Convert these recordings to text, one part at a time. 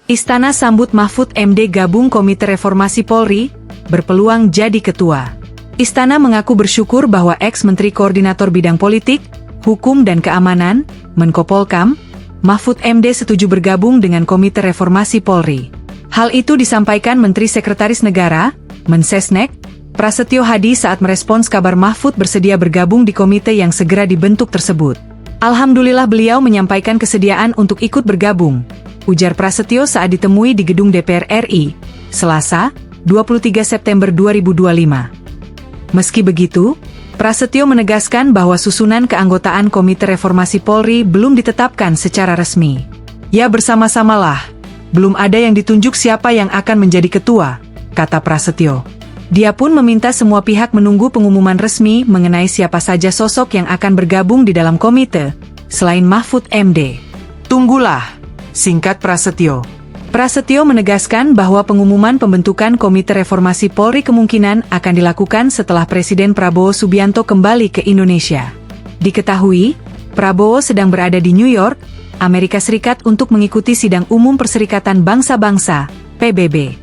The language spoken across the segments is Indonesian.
Istana sambut Mahfud MD gabung Komite Reformasi Polri, berpeluang jadi ketua. Istana mengaku bersyukur bahwa ex-Menteri Koordinator Bidang Politik, Hukum dan Keamanan, Menko Polkam, Mahfud MD setuju bergabung dengan Komite Reformasi Polri. Hal itu disampaikan Menteri Sekretaris Negara, Mensesnek, Prasetyo Hadi saat merespons kabar Mahfud bersedia bergabung di komite yang segera dibentuk tersebut. Alhamdulillah beliau menyampaikan kesediaan untuk ikut bergabung, ujar Prasetyo saat ditemui di gedung DPR RI, Selasa, 23 September 2025. Meski begitu, Prasetyo menegaskan bahwa susunan keanggotaan Komite Reformasi Polri belum ditetapkan secara resmi. Ya bersama-samalah, belum ada yang ditunjuk siapa yang akan menjadi ketua, kata Prasetyo. Dia pun meminta semua pihak menunggu pengumuman resmi mengenai siapa saja sosok yang akan bergabung di dalam komite, selain Mahfud MD. Tunggulah, singkat Prasetyo. Prasetyo menegaskan bahwa pengumuman pembentukan Komite Reformasi Polri kemungkinan akan dilakukan setelah Presiden Prabowo Subianto kembali ke Indonesia. Diketahui, Prabowo sedang berada di New York, Amerika Serikat untuk mengikuti Sidang Umum Perserikatan Bangsa-Bangsa, PBB.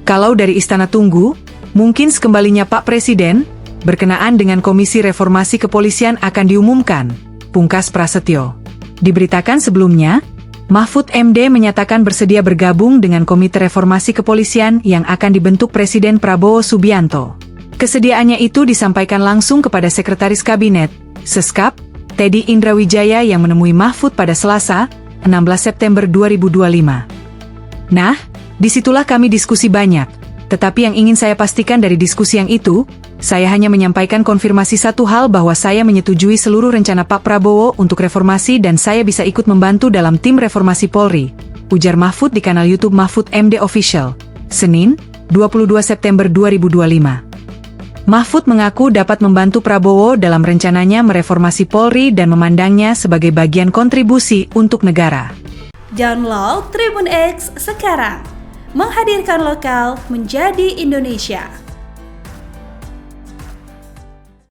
Kalau dari Istana tunggu, mungkin sekembalinya Pak Presiden, berkenaan dengan Komisi Reformasi Kepolisian akan diumumkan, pungkas Prasetyo. Diberitakan sebelumnya, Mahfud MD menyatakan bersedia bergabung dengan Komite Reformasi Kepolisian yang akan dibentuk Presiden Prabowo Subianto. Kesediaannya itu disampaikan langsung kepada Sekretaris Kabinet, Seskap, Teddy Indrawijaya yang menemui Mahfud pada Selasa, 16 September 2025. Nah, disitulah kami diskusi banyak, tetapi yang ingin saya pastikan dari diskusi yang itu, saya hanya menyampaikan konfirmasi satu hal bahwa saya menyetujui seluruh rencana Pak Prabowo untuk reformasi dan saya bisa ikut membantu dalam tim reformasi Polri, ujar Mahfud di kanal YouTube Mahfud MD Official, Senin, 22 September 2025. Mahfud mengaku dapat membantu Prabowo dalam rencananya mereformasi Polri dan memandangnya sebagai bagian kontribusi untuk negara. Download Tribun X sekarang, menghadirkan lokal menjadi Indonesia.